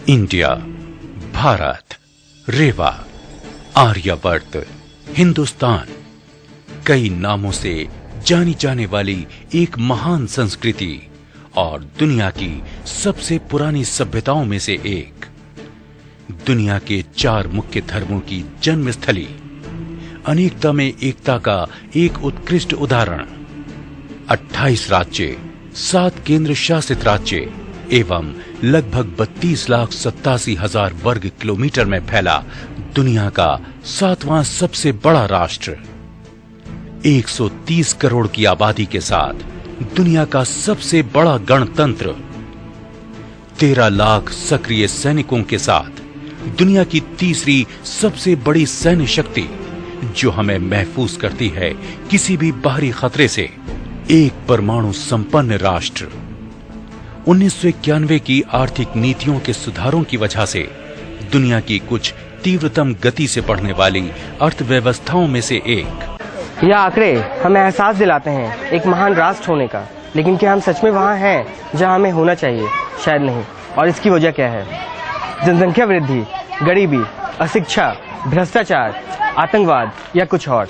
India, Bharat, रेवा, आर्यवर्त, हिंदुस्तान, कई नामों से जानी जाने वाली एक महान संस्कृति और दुनिया की सबसे पुरानी सभ्यताओं में से एक, दुनिया के 4 मुख्य धर्मों की जन्मस्थली, अनेकता में एकता का एक उत्कृष्ट उदाहरण, 28 राज्य, 7 केंद्र शासित राज्य एवं लगभग 32,87,000 वर्ग किलोमीटर में फैला दुनिया का 7वां सबसे बड़ा राष्ट्र, 130 करोड़ की आबादी के साथ दुनिया का सबसे बड़ा गणतंत्र, 13 लाख सक्रिय सैनिकों के साथ दुनिया की तीसरी सबसे बड़ी सैन्य शक्ति, जो हमें महफूज करती है किसी भी बाहरी खतरे से, एक परमाणु संपन्न राष्ट्र। 1991 की आर्थिक नीतियों के सुधारों की वजह से दुनिया की कुछ तीव्रतम गति से बढ़ने वाली अर्थव्यवस्थाओं में से एक। यह आंकड़े हमें एहसास दिलाते हैं एक महान राष्ट्र होने का, लेकिन क्या हम सच में वहाँ हैं जहाँ हमें होना चाहिए? शायद नहीं। और इसकी वजह क्या है? जनसंख्या वृद्धि, गरीबी, अशिक्षा, भ्रष्टाचार, आतंकवाद या कुछ और?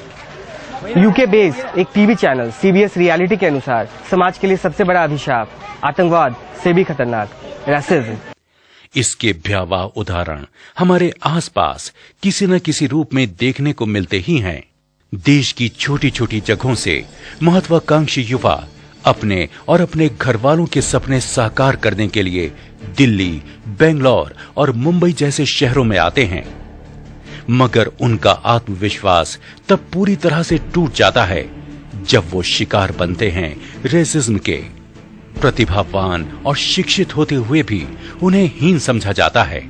यूके बेस्ड एक टीवी चैनल CBS रियलिटी के अनुसार समाज के लिए सबसे बड़ा अभिशाप आतंकवाद से भी खतरनाक रेसिज्म। इसके भयावह उदाहरण हमारे आसपास किसी न किसी रूप में देखने को मिलते ही हैं। देश की छोटी छोटी जगहों से महत्वाकांक्षी युवा अपने और अपने घर वालों के सपने साकार करने के लिए दिल्ली, बेंगलोर और मुंबई जैसे शहरों में आते हैं, मगर उनका आत्मविश्वास तब पूरी तरह से टूट जाता है जब वो शिकार बनते हैं रेसिज्म के। प्रतिभावान और शिक्षित होते हुए भी उन्हें हीन समझा जाता है,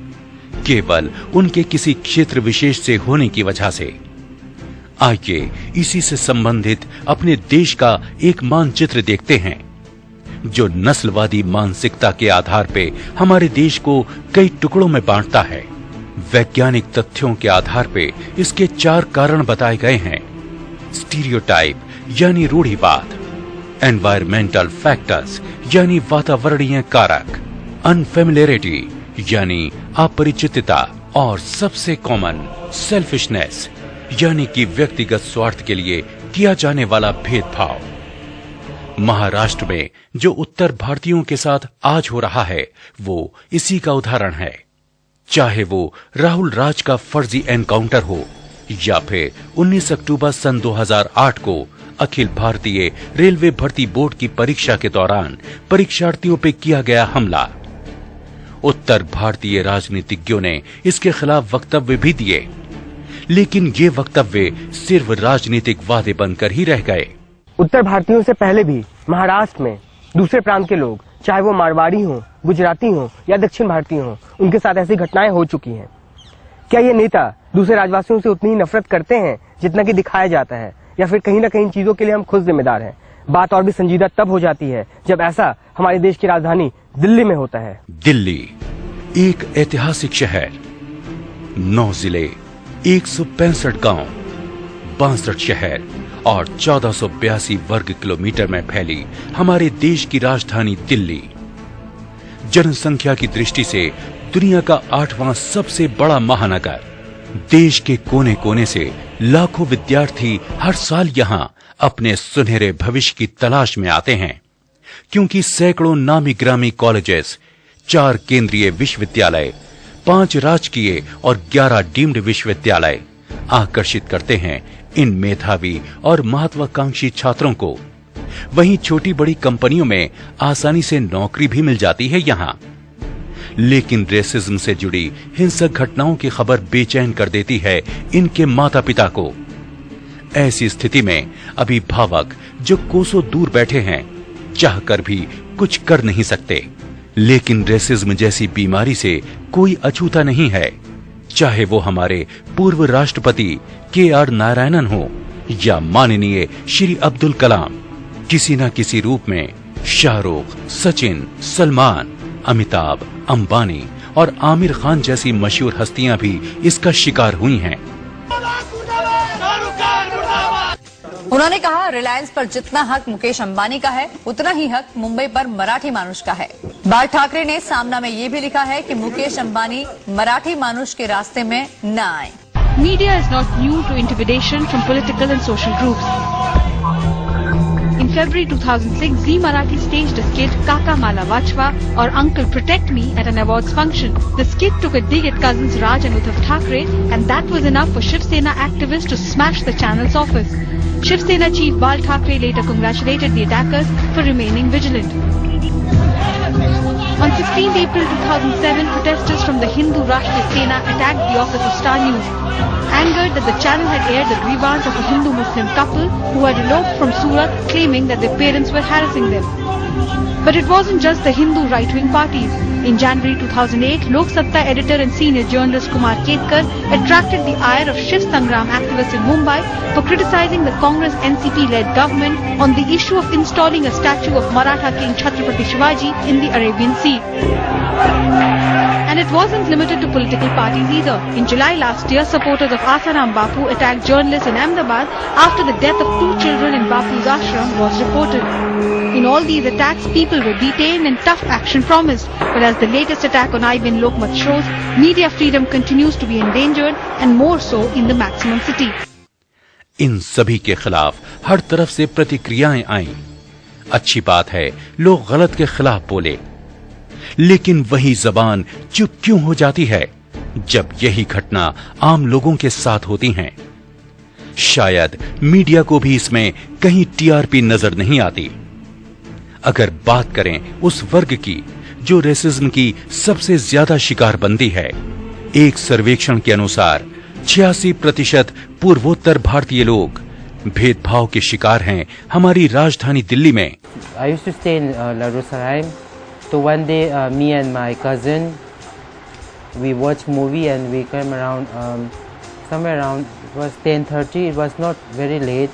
केवल उनके किसी क्षेत्र विशेष से होने की वजह से। आइए इसी से संबंधित अपने देश का एक मानचित्र देखते हैं, जो नस्लवादी मानसिकता के आधार पे हमारे देश को कई टुकड़ों में बांटता है। वैज्ञानिक तथ्यों के आधार पे इसके 4 कारण बताए गए हैं। स्टीरियोटाइप यानी रूढ़िवाद, एनवायरमेंटल फैक्टर्स यानी वातावरणीय कारक, अनफेमिलियरिटी यानी अपरिचितता, और सबसे कॉमन सेल्फिशनेस यानी कि व्यक्तिगत स्वार्थ के लिए किया जाने वाला भेदभाव। महाराष्ट्र में जो उत्तर भारतीयों के साथ आज हो रहा है वो इसी का उदाहरण है। चाहे वो राहुल राज का फर्जी एनकाउंटर हो या फिर 19 अक्टूबर सन 2008 को अखिल भारतीय रेलवे भर्ती बोर्ड की परीक्षा के दौरान परीक्षार्थियों पे किया गया हमला। उत्तर भारतीय राजनीतिज्ञों ने इसके खिलाफ वक्तव्य भी दिए, लेकिन ये वक्तव्य सिर्फ राजनीतिक वादे बनकर ही रह गए। उत्तर भारतीयों से पहले भी महाराष्ट्र में दूसरे प्रांत के लोग, चाहे वो मारवाड़ी हों, गुजराती हों या दक्षिण भारतीय हों, उनके साथ ऐसी घटनाएं हो चुकी हैं। क्या ये नेता दूसरे राज्यवासियों से उतनी ही नफरत करते हैं जितना कि दिखाया जाता है, या फिर कहीं न कहीं इन चीजों के लिए हम खुद जिम्मेदार हैं? बात और भी संजीदा तब हो जाती है जब ऐसा हमारे देश की राजधानी दिल्ली में होता है। दिल्ली एक ऐतिहासिक शहर, 9 जिले, 165 गांव, 62 शहर और 1482 वर्ग किलोमीटर में फैली हमारे देश की राजधानी दिल्ली जनसंख्या की दृष्टि से दुनिया का 8वां सबसे बड़ा महानगर। देश के कोने कोने से लाखों विद्यार्थी हर साल यहां अपने सुनहरे भविष्य की तलाश में आते हैं, क्योंकि सैकड़ों नामी ग्रामी कॉलेजेस, 4 केंद्रीय विश्वविद्यालय, 5 राजकीय और 11 डीम्ड विश्वविद्यालय आकर्षित करते हैं इन मेधावी और महत्वाकांक्षी छात्रों को। वहीं छोटी बड़ी कंपनियों में आसानी से नौकरी भी मिल जाती है यहां। लेकिन रेसिज्म से जुड़ी हिंसक घटनाओं की खबर बेचैन कर देती है इनके माता पिता को। ऐसी स्थिति में अभिभावक जो कोसों दूर बैठे हैं, चाहकर भी कुछ कर नहीं सकते। लेकिन रेसिज्म जैसी बीमारी से कोई अछूता नहीं है, चाहे वो हमारे पूर्व राष्ट्रपति KR नारायणन हो या माननीय श्री अब्दुल कलाम। किसी न किसी रूप में शाहरुख, सचिन, सलमान, अमिताभ, अंबानी और आमिर खान जैसी मशहूर हस्तियां भी इसका शिकार हुई हैं। उन्होंने कहा, रिलायंस पर जितना हक मुकेश अंबानी का है, उतना ही हक मुंबई पर मराठी मानुष का है। बाल ठाकरे ने सामना में ये भी लिखा है कि मुकेश अंबानी मराठी मानुष के रास्ते में न आए। Media is not new to intimidation from political and social groups. In February 2006, Zee Marathi staged a skit, Kaka Mala Vachva or Uncle Protect Me at an awards function. The skit took a dig at cousins Raj and Uddhav Thackeray, and that was enough for Shiv Sena activists to smash the channel's office. Shiv Sena chief Bal Thackeray later congratulated the attackers for remaining vigilant. On 16th April 2007, protesters from the Hindu Rashtriya Sena attacked the office of Star News. Angered that the channel had aired the grievance of a Hindu-Muslim couple who had eloped from Surat, claiming that their parents were harassing them. But it wasn't just the Hindu right-wing parties. In January 2008, Lok Satta editor and senior journalist Kumar Ketkar attracted the ire of Shiv Sangram activists in Mumbai for criticizing the Congress NCP-led government on the issue of installing a statue of Maratha King Chhatrapati Shivaji in the Arabian Sea. And it wasn't limited to political parties either. In July last year, supporters of Asaram Bapu attacked journalists in Ahmedabad after the death of 2 children in Bapu's ashram was reported. In all these attacks, people were detained and tough action promised. But as the latest attack on IBN Lokmat shows, media freedom continues to be endangered and more so in the maximum city. इन सभी के खिलाफ हर तरफ से प्रतिक्रियाएं आईं। अच्छी बात है लोग गलत के खिलाफ बोले, लेकिन वही जबान चुप क्यों हो जाती है जब यही घटना आम लोगों के साथ होती हैं? शायद मीडिया को भी इसमें कहीं टीआरपी नजर नहीं आती। अगर बात करें उस वर्ग की जो रेसिज्म की सबसे ज्यादा शिकारबंदी है, एक सर्वेक्षण के अनुसार 86% पूर्वोत्तर भारतीय लोग भेदभाव के शिकार हैं हमारी राजधानी दिल्ली में। I used to stay in Larussarai. So one day, me and my cousin, we watched movie and we came around somewhere around, it was 10:30. It was not very late,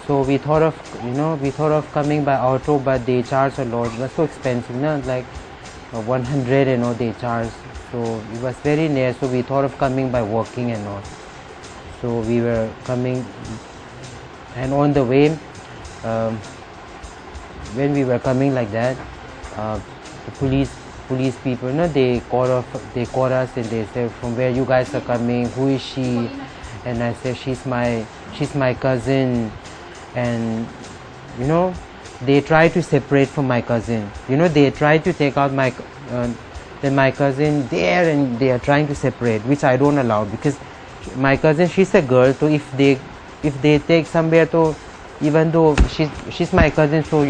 so we thought of coming by auto, but they charged a lot. It was so expensive, like 100, they charged. So it was very near, so we thought of coming by walking and all. So we were coming, and on the way, when we were coming like that, the police people, they called us and they said, "From where you guys are coming? Who is she?" And I said, "She's my cousin." And they tried to separate from my cousin. They tried to take out my cousin there, and they are trying to separate, which I don't allow, because my cousin, she's a girl. So if they take somewhere, so even though she's my cousin, so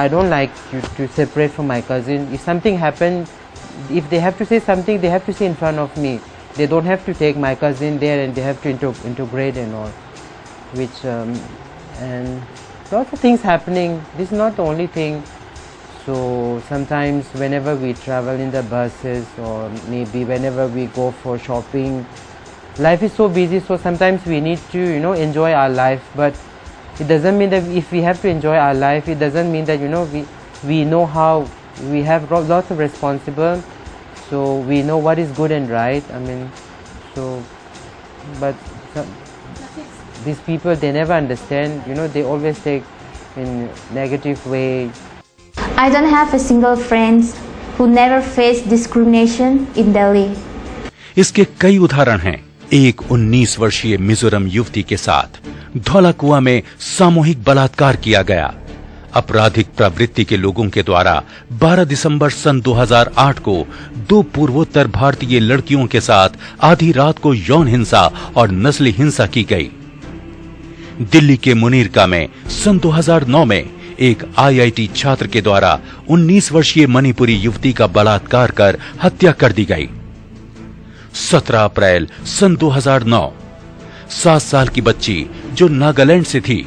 I don't like you to separate from my cousin. If something happened, if they have to say something, they have to say in front of me. They don't have to take my cousin there and they have to integrate and all. Which and lots of things happening. This is not the only thing. So sometimes whenever we travel in the buses, or maybe whenever we go for shopping, life is so busy. So sometimes we need to enjoy our life, but it doesn't mean that if we have to enjoy our life, it doesn't mean that we know how, we have lots of responsible, so we know what is good and right. But these people, they never understand. They always take in negative way. I don't have a single friend who never faced discrimination in Delhi. इसके कई उदाहरण हैं। एक 19 वर्षीय मिजोरम युवती के साथ धौलाकुआं में सामूहिक बलात्कार किया गया। आपराधिक प्रवृत्ति के लोगों के द्वारा 12 दिसंबर सन 2008 को 2 पूर्वोत्तर भारतीय लड़कियों के साथ आधी रात को यौन हिंसा और नस्ली हिंसा की गई। दिल्ली के मुनीरका में सन 2009 में एक IIT छात्र के द्वारा 19 वर्षीय मणिपुरी युवती का बलात्कार कर हत्या कर दी गई। 17 अप्रैल सन 2009 7 साल की बच्ची जो नागालैंड से थी,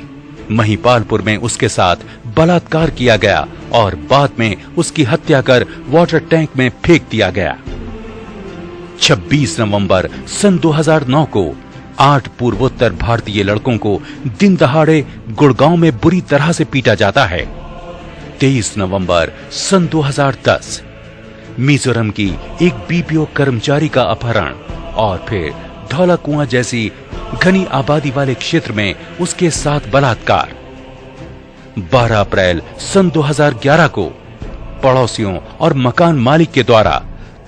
महिपालपुर में उसके साथ बलात्कार किया गया और बाद में उसकी हत्या कर वाटर टैंक में फेंक दिया गया। 26 नवंबर सन 2009 को 8 पूर्वोत्तर भारतीय लड़कों को दिन दहाड़े गुड़गांव में बुरी तरह से पीटा जाता है। 23 नवंबर सन 2010 मिजोरम की एक BPO कर्मचारी का अपहरण और फिर धौलाकुआं जैसी घनी आबादी वाले क्षेत्र में उसके साथ बलात्कार। 12 अप्रैल सन 2011 को पड़ोसियों और मकान मालिक के द्वारा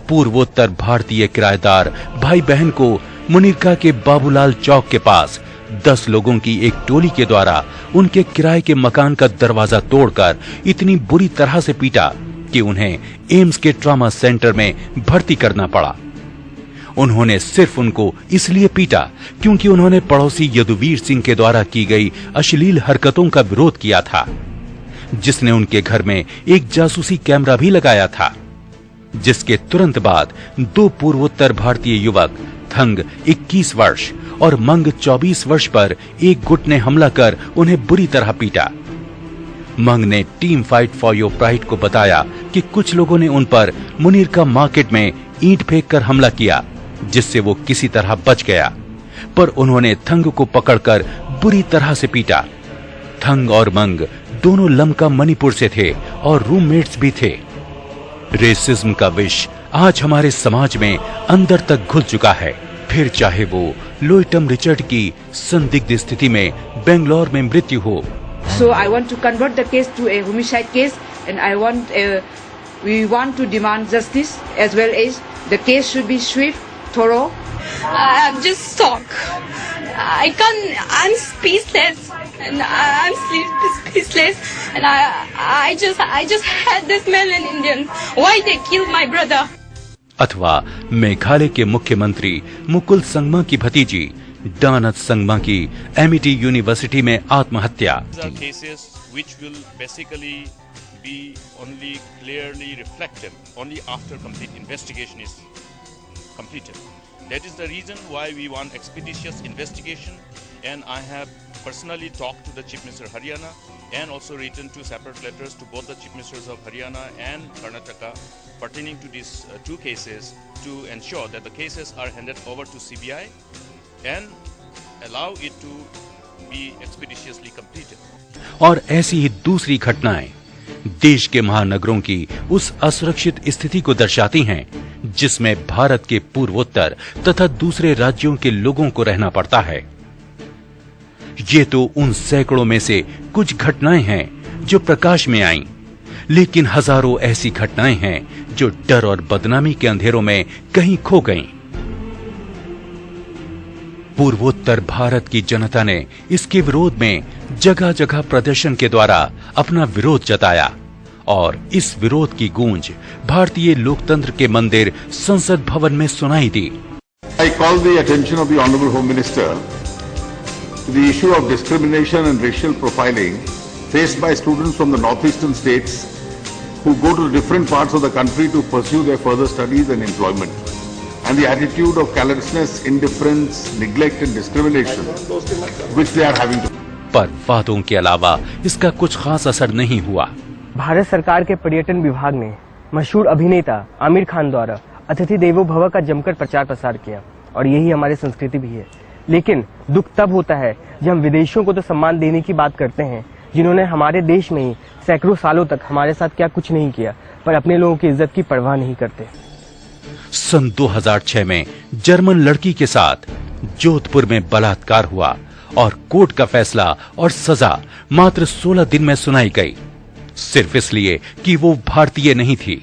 पूर्वोत्तर भारतीय किराएदार भाई बहन को मुनीरका के बाबूलाल चौक के पास 10 लोगों की एक टोली के द्वारा उनके किराए के मकान का दरवाजा तोड़कर इतनी बुरी तरह से पीटा कि उन्हें एम्स के ट्रॉमा सेंटर में भर्ती करना पड़ा। उन्होंने सिर्फ उनको इसलिए पीटा क्योंकि उन्होंने पड़ोसी यदुवीर सिंह के द्वारा की गई अश्लील हरकतों का विरोध किया था, जिसने उनके घर में एक जासूसी कैमरा भी लगाया था। जिसके तुरंत बाद 2 पूर्वोत्तर भारतीय युवक थंग 21 वर्ष और मंग 24 वर्ष पर एक गुट ने हमला कर उन्हें बुरी तरह पीटा। मंग ने team fight for your pride को बताया कि कुछ लोगों ने उन पर मुनीरका मार्केट में ईंट फेंक कर हमला किया, जिससे वो किसी तरह बच गया, पर उन्होंने थंग को पकड़कर बुरी तरह से पीटा। थंग और मंग दोनों लमका मणिपुर से थे और रूममेट्स भी थे। रेसिज्म का विष आज हमारे समाज में अंदर तक घुल चुका है, फिर चाहे वो लोइटम रिचर्ड की संदिग्ध स्थिति में बेंगलोर में मृत्यु हो। So I want to convert the case to a homicide case, and we want to demand justice as well as the case should be swift, thorough. I'm just shocked. I'm speechless, and I'm speechless, and I just had this man in Indian. Why they killed my brother? अथवा मेघालय के मुख्यमंत्री मुकुल संगमा की भतीजी दानत संगमा की Amity university में आत्महत्या। Cases which will basically be only clearly reflected only after complete investigation is completed. That is the reason why we want expeditious investigation, and I have personally talked to the Chief Minister Haryana and also written 2 separate letters to both the Chief Ministers of Haryana and Karnataka pertaining to these 2 cases to ensure that the cases are handed over to CBI and allow it to be expeditiously completed. और ऐसी ही दूसरी घटनाएं देश के महानगरों की उस असुरक्षित स्थिति को दर्शाती हैं जिसमें भारत के पूर्वोत्तर तथा दूसरे राज्यों के लोगों को रहना पड़ता है। ये तो उन सैकड़ों में से कुछ घटनाएं हैं जो प्रकाश में आईं, लेकिन हजारों ऐसी घटनाएं हैं जो डर और बदनामी के अंधेरों में कहीं खो गईं। पूर्वोत्तर भारत की जनता ने इसके विरोध में जगह जगह प्रदर्शन के द्वारा अपना विरोध जताया और इस विरोध की गूंज भारतीय लोकतंत्र के मंदिर संसद भवन में सुनाई दी। I call the attention of the Honorable Home Minister to the issue of discrimination and racial profiling faced by students from the northeastern states who go to different parts of the country to pursue their further studies and employment. And the attitude of carelessness, indifference, neglect and discrimination which they are having to. पर वादों के अलावा इसका कुछ खास असर नहीं हुआ। भारत सरकार के पर्यटन विभाग ने मशहूर अभिनेता आमिर खान द्वारा अतिथि देवो भव का जमकर प्रचार प्रसार किया और यही हमारी संस्कृति भी है। लेकिन दुख तब होता है जब हम विदेशियों को तो सम्मान देने की बात करते हैं जिन्होंने हमारे देश में ही सैकड़ों सालों तक हमारे साथ क्या कुछ नहीं किया, पर अपने लोगों की इज्जत की परवाह नहीं करते। सन 2006 में जर्मन लड़की के साथ जोधपुर में बलात्कार हुआ और कोर्ट का फैसला और सजा मात्र 16 दिन में सुनाई गई, सिर्फ इसलिए कि वो भारतीय नहीं थी।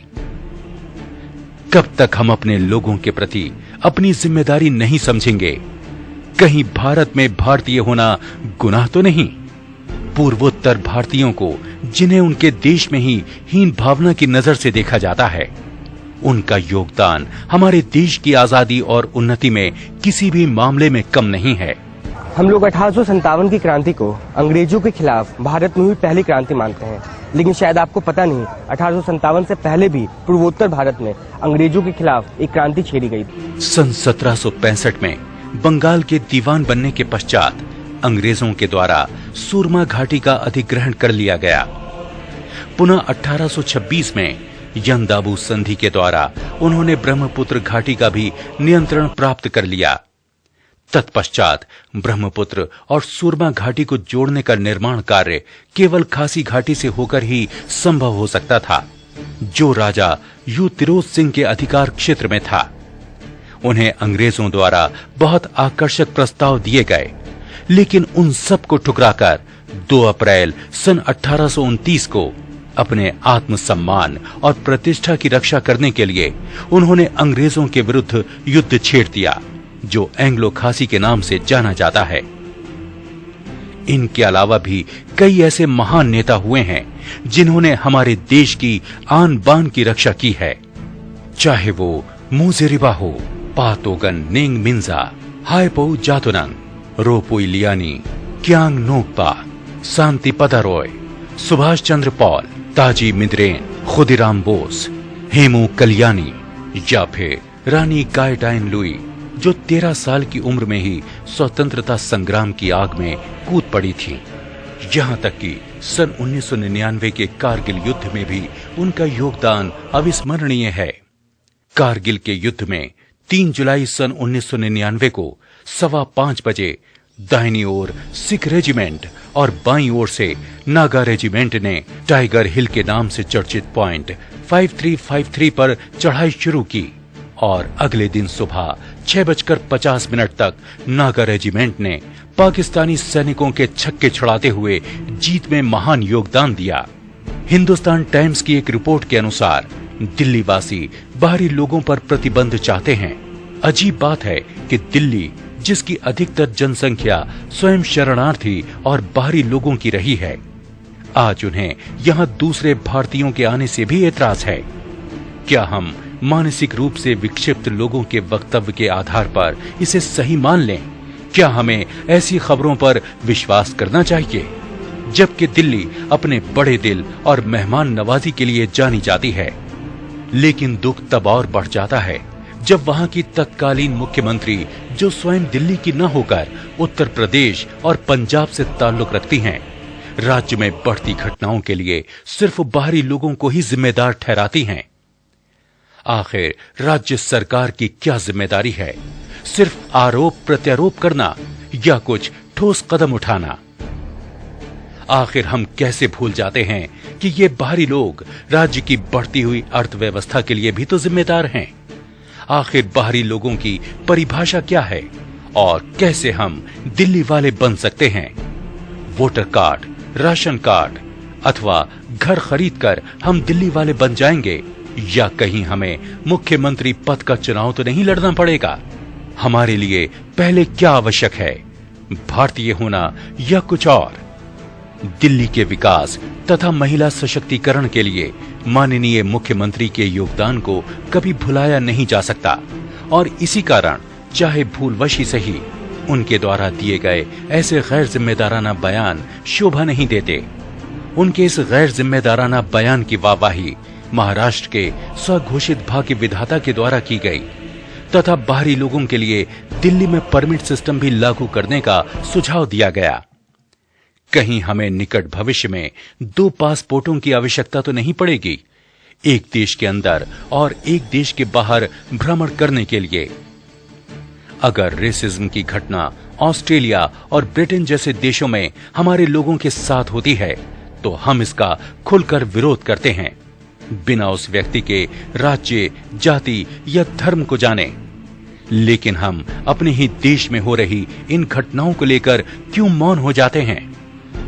कब तक हम अपने लोगों के प्रति अपनी जिम्मेदारी नहीं समझेंगे? कहीं भारत में भारतीय होना गुनाह तो नहीं? पूर्वोत्तर भारतीयों को जिन्हें उनके देश में ही हीन भावना की नजर से देखा जाता है, उनका योगदान हमारे देश की आजादी और उन्नति में किसी भी मामले में कम नहीं है। हम लोग 1857 की क्रांति को अंग्रेजों के खिलाफ भारत में हुई पहली क्रांति मानते हैं, लेकिन शायद आपको पता नहीं 1857 से पहले भी पूर्वोत्तर भारत में अंग्रेजों के खिलाफ एक क्रांति छेड़ी गई थी। सन 1765 में बंगाल के दीवान बनने के पश्चात अंग्रेजों के द्वारा सूरमा घाटी का अधिग्रहण कर लिया गया। पुनः 1826 में यंदाबू संधि के द्वारा उन्होंने ब्रह्मपुत्र घाटी का भी नियंत्रण प्राप्त कर लिया। तत्पश्चात ब्रह्मपुत्र और सूरमा घाटी को जोड़ने का निर्माण कार्य केवल खासी घाटी से होकर ही संभव हो सकता था, जो राजा यू तिरोज सिंह के अधिकार क्षेत्र में था। उन्हें अंग्रेजों द्वारा बहुत आकर्षक प्रस्ताव दिए गए, लेकिन उन सब को ठुकराकर 2 अप्रैल सन 1829 को अपने आत्मसम्मान और प्रतिष्ठा की रक्षा करने के लिए उन्होंने अंग्रेजों के विरुद्ध युद्ध छेड़ दिया, जो एंग्लो खासी के नाम से जाना जाता है। इनके अलावा भी कई ऐसे महान नेता हुए हैं जिन्होंने हमारे देश की आन बान की रक्षा की है, चाहे वो मुजेरिबा हो, पातोगन नेंग मिंजा, हायपो जातुनंग, रोपुई लियानी, क्यांग नोकपा, शांति पदारॉय, सुभाष चंद्र पॉल, ताजी मिंद्रेन, खुदीराम बोस, हेमू कल्याणी या फिर रानी गाइडाइन लुई, जो 13 साल की उम्र में ही स्वतंत्रता संग्राम की आग में कूद पड़ी थी। यहाँ तक कि सन 1999 के कारगिल युद्ध में भी उनका योगदान अविस्मरणीय है। कारगिल के युद्ध में 3 जुलाई सन 1999 को 5:15 बजे दाहिनी ओर सिख रेजिमेंट और बाईं ओर से नागा रेजिमेंट ने टाइगर हिल के नाम से चर्चित पॉइंट 5353 पर चढ़ाई शुरू की और अगले दिन सुबह 6:50 तक नागा रेजिमेंट ने पाकिस्तानी सैनिकों के छक्के छुड़ाते हुए जीत में महान योगदान दिया। हिंदुस्तान टाइम्स की एक रिपोर्ट के अनुसार दिल्ली वासी बाहरी लोगों पर प्रतिबंध चाहते हैं। अजीब बात है कि दिल्ली, जिसकी अधिकतर जनसंख्या स्वयं शरणार्थी और बाहरी लोगों की रही है, आज उन्हें यहाँ दूसरे भारतीयों के आने से भी एतराज है। क्या हम मानसिक रूप से विक्षिप्त लोगों के वक्तव्य के आधार पर इसे सही मान लें? क्या हमें ऐसी खबरों पर विश्वास करना चाहिए? जबकि दिल्ली अपने बड़े दिल और मेहमान नवाजी के लिए जानी जाती है। लेकिन दुख तब और बढ़ जाता है जब वहां की तत्कालीन मुख्यमंत्री, जो स्वयं दिल्ली की न होकर उत्तर प्रदेश और पंजाब से ताल्लुक रखती हैं, राज्य में बढ़ती घटनाओं के लिए सिर्फ बाहरी लोगों को ही जिम्मेदार ठहराती हैं। आखिर राज्य सरकार की क्या जिम्मेदारी है? सिर्फ आरोप प्रत्यारोप करना या कुछ ठोस कदम उठाना? आखिर हम कैसे भूल जाते हैं कि ये बाहरी लोग राज्य की बढ़ती हुई अर्थव्यवस्था के लिए भी तो जिम्मेदार हैं। आखिर बाहरी लोगों की परिभाषा क्या है और कैसे हम दिल्ली वाले बन सकते हैं? वोटर कार्ड, राशन कार्ड अथवा घर खरीदकर हम दिल्ली वाले बन जाएंगे, या कहीं हमें मुख्यमंत्री पद का चुनाव तो नहीं लड़ना पड़ेगा? हमारे लिए पहले क्या आवश्यक है, भारतीय होना या कुछ और? दिल्ली के विकास तथा महिला सशक्तिकरण के लिए माननीय मुख्यमंत्री के योगदान को कभी भुलाया नहीं जा सकता और इसी कारण चाहे भूलवशी से ही उनके द्वारा दिए गए ऐसे गैर जिम्मेदाराना बयान शोभा नहीं देते। उनके इस गैर जिम्मेदाराना बयान की वाहवाही महाराष्ट्र के स्वघोषित भाग्य विधाता के द्वारा की गई तथा बाहरी लोगों के लिए दिल्ली में परमिट सिस्टम भी लागू करने का सुझाव दिया गया। कहीं हमें निकट भविष्य में 2 पासपोर्टों की आवश्यकता तो नहीं पड़ेगी, एक देश के अंदर और एक देश के बाहर भ्रमण करने के लिए। अगर रेसिज्म की घटना ऑस्ट्रेलिया और ब्रिटेन जैसे देशों में हमारे लोगों के साथ होती है तो हम इसका खुलकर विरोध करते हैं, बिना उस व्यक्ति के राज्य, जाति या धर्म को जाने। लेकिन हम अपने ही देश में हो रही इन घटनाओं को लेकर क्यों मौन हो जाते हैं?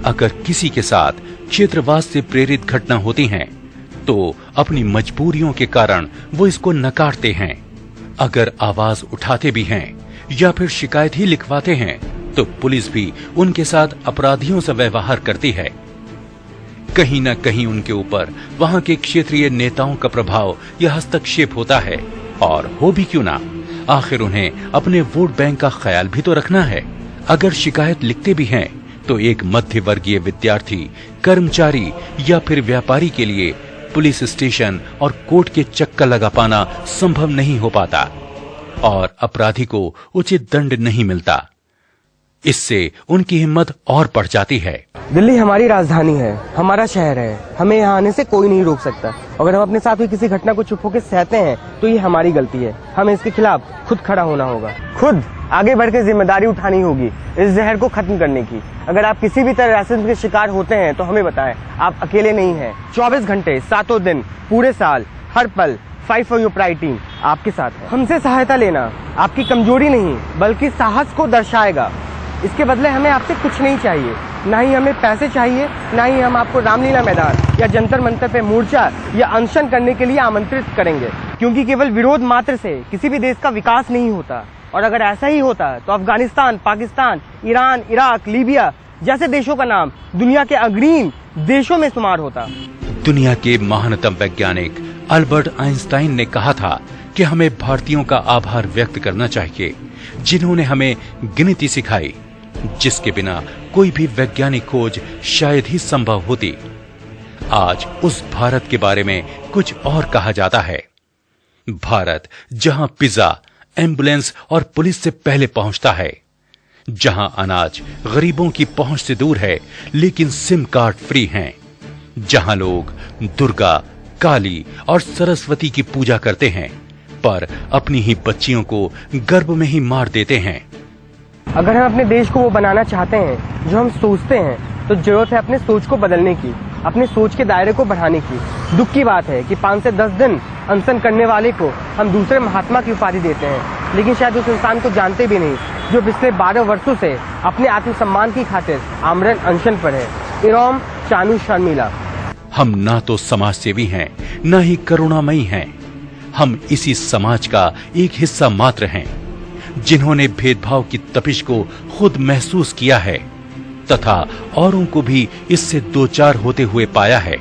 अगर किसी के साथ क्षेत्रवाद से प्रेरित घटना होती हैं, तो अपनी मजबूरियों के कारण वो इसको नकारते हैं। अगर आवाज उठाते भी हैं या फिर शिकायत ही लिखवाते हैं, तो पुलिस भी उनके साथ अपराधियों से व्यवहार करती है। कहीं न कहीं उनके ऊपर वहां के क्षेत्रीय नेताओं का प्रभाव या हस्तक्षेप होता है, और हो भी क्यों ना, आखिर उन्हें अपने वोट बैंक का ख्याल भी तो रखना है। अगर शिकायत लिखते भी हैं तो एक मध्य वर्गीय विद्यार्थी, कर्मचारी या फिर व्यापारी के लिए पुलिस स्टेशन और कोर्ट के चक्कर लगा पाना संभव नहीं हो पाता और अपराधी को उचित दंड नहीं मिलता। इससे उनकी हिम्मत और बढ़ जाती है। दिल्ली हमारी राजधानी है, हमारा शहर है, हमें यहाँ आने से कोई नहीं रोक सकता। अगर हम अपने साथ हुई किसी घटना को चुप होकर सहते हैं तो ये हमारी गलती है। हमें इसके खिलाफ खुद खड़ा होना होगा, खुद आगे बढ़कर जिम्मेदारी उठानी होगी इस जहर को खत्म करने की। अगर आप किसी भी तरह रासिज्म के शिकार होते हैं तो हमें बताएं, आप अकेले नहीं हैं। 24 घंटे, 7 दिन, पूरे साल, हर पल fight for your pride team आपके साथ है। हमसे सहायता लेना आपकी कमजोरी नहीं बल्कि साहस को दर्शाएगा। इसके बदले हमें आपसे कुछ नहीं चाहिए, ना ही हमें पैसे चाहिए, ना ही हम आपको रामलीला मैदान या जंतर मंतर पे मोर्चा या अनशन करने के लिए आमंत्रित करेंगे, क्योंकि केवल विरोध मात्र से किसी भी देश का विकास नहीं होता। और अगर ऐसा ही होता तो Afghanistan, Pakistan, Iran, Iraq, Libya जैसे देशों का नाम दुनिया के अग्रणी देशों में शुमार होता। दुनिया के महानतम वैज्ञानिक अल्बर्ट आइंस्टाइन ने कहा था कि हमें भारतीयों का आभार व्यक्त करना चाहिए, जिन्होंने हमें गिनती सिखाई, जिसके बिना कोई भी वैज्ञानिक खोज शायद ही संभव होती। आज उस भारत के बारे में कुछ और कहा जाता है। भारत जहां पिज्जा, एम्बुलेंस और पुलिस से पहले पहुंचता है, जहां अनाज गरीबों की पहुंच से दूर है लेकिन सिम कार्ड फ्री हैं, जहां लोग दुर्गा, काली और सरस्वती की पूजा करते हैं पर अपनी ही बच्चियों को गर्भ में ही मार देते हैं। अगर हम अपने देश को वो बनाना चाहते हैं जो हम सोचते हैं, तो जरूरत है अपने सोच को बदलने की, अपने सोच के दायरे को बढ़ाने की। दुख की बात है कि 5 से 10 दिन अनशन करने वाले को हम दूसरे महात्मा की उपाधि देते हैं, लेकिन शायद उस इंसान को जानते भी नहीं जो पिछले 12 वर्षों से अपने आत्मसम्मान की खातिर आमरण अनशन पर है। इरोम चानू शर्मिला। हम ना तो समाज सेवी हैं, ना ही करुणामयी हैं। हम इसी समाज का एक हिस्सा मात्र हैं, जिन्होंने भेदभाव की तपिश को खुद महसूस किया है तथा औरों को भी इससे दो चार होते हुए पाया है।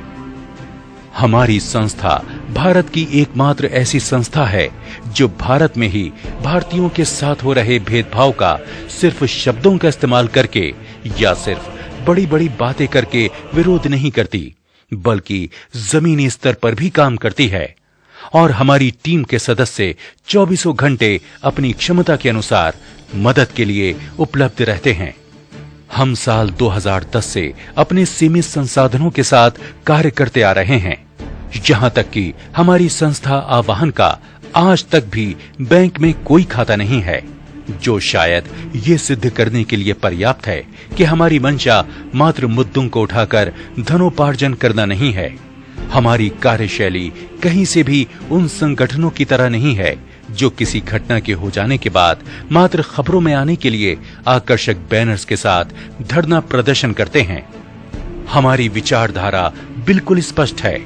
हमारी संस्था भारत की एकमात्र ऐसी संस्था है जो भारत में ही भारतीयों के साथ हो रहे भेदभाव का सिर्फ शब्दों का इस्तेमाल करके या सिर्फ बड़ी बड़ी बातें करके विरोध नहीं करती, बल्कि जमीनी स्तर पर भी काम करती है। और हमारी टीम के सदस्य 24 घंटे अपनी क्षमता के अनुसार मदद के लिए उपलब्ध रहते हैं। हम साल 2010 से अपने सीमित संसाधनों के साथ कार्य करते आ रहे हैं, यहाँ तक कि हमारी संस्था आवाहन का आज तक भी बैंक में कोई खाता नहीं है, जो शायद ये सिद्ध करने के लिए पर्याप्त है कि हमारी मंशा मात्र मुद्दों को उठाकर धनोपार्जन करना नहीं है। हमारी कार्यशैली कहीं से भी उन संगठनों की तरह नहीं है जो किसी घटना के हो जाने के बाद मात्र खबरों में आने के लिए आकर्षक बैनर्स के साथ धरना प्रदर्शन करते हैं। हमारी विचारधारा बिल्कुल स्पष्ट है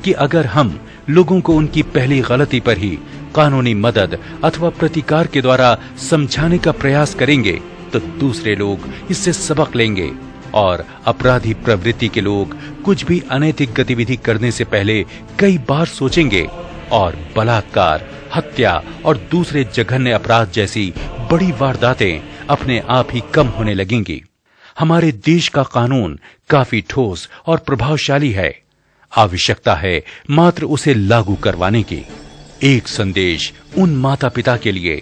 कि अगर हम लोगों को उनकी पहली गलती पर ही कानूनी मदद अथवा प्रतिकार के द्वारा समझाने का प्रयास करेंगे तो दूसरे लोग इससे सबक लेंगे और अपराधी प्रवृत्ति के लोग कुछ भी अनैतिक गतिविधि करने से पहले कई बार सोचेंगे और बलात्कार, हत्या और दूसरे जघन्य अपराध जैसी बड़ी वारदातें अपने आप ही कम होने लगेंगी। हमारे देश का कानून काफी ठोस और प्रभावशाली है। आवश्यकता है मात्र उसे लागू करवाने की। एक संदेश उन माता पिता के लिए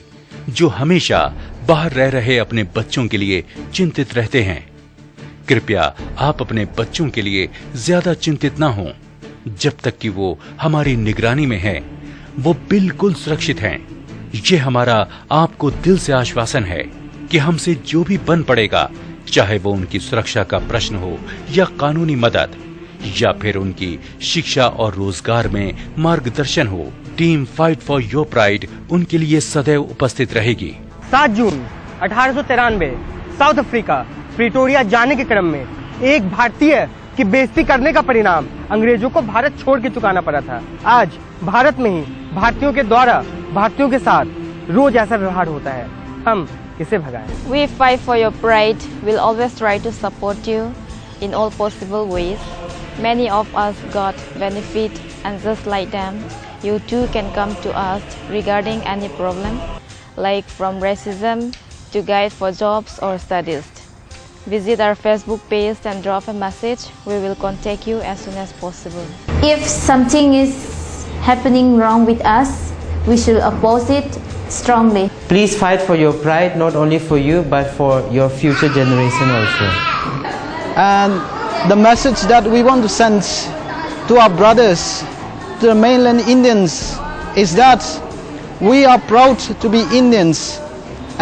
जो हमेशा बाहर रह रहे अपने बच्चों के लिए चिंतित रहते हैं। कृपया आप अपने बच्चों के लिए ज्यादा चिंतित ना हों। जब तक कि वो हमारी निगरानी में है, वो बिल्कुल सुरक्षित हैं। ये हमारा आपको दिल से आश्वासन है कि हमसे जो भी बन पड़ेगा, चाहे वो उनकी सुरक्षा का प्रश्न हो या कानूनी मदद या फिर उनकी शिक्षा और रोजगार में मार्गदर्शन हो, team fight for your pride उनके लिए सदैव उपस्थित रहेगी। 7 जून 1893 साउथ अफ्रीका प्रिटोरिया जाने के क्रम में एक भारतीय की बेइज्जती करने का परिणाम अंग्रेजों को भारत छोड़ के चुकाना पड़ा था। आज भारत में ही भारतीयों के द्वारा भारतीयों के साथ रोज ऐसा व्यवहार होता है। हम किसे भगाएं? We fight for your pride. We'll always try to support you in all possible ways. Many of us got benefit, and just like them, you too can come to us regarding any problem, like from racism to guide for jobs or studies. Visit our Facebook page and drop a message. We will contact you as soon as possible. If something is happening wrong with us, we should oppose it strongly. Please fight for your pride, not only for you, but for your future generation also. And the message that we want to send to our brothers, to the mainland Indians, is that we are proud to be Indians,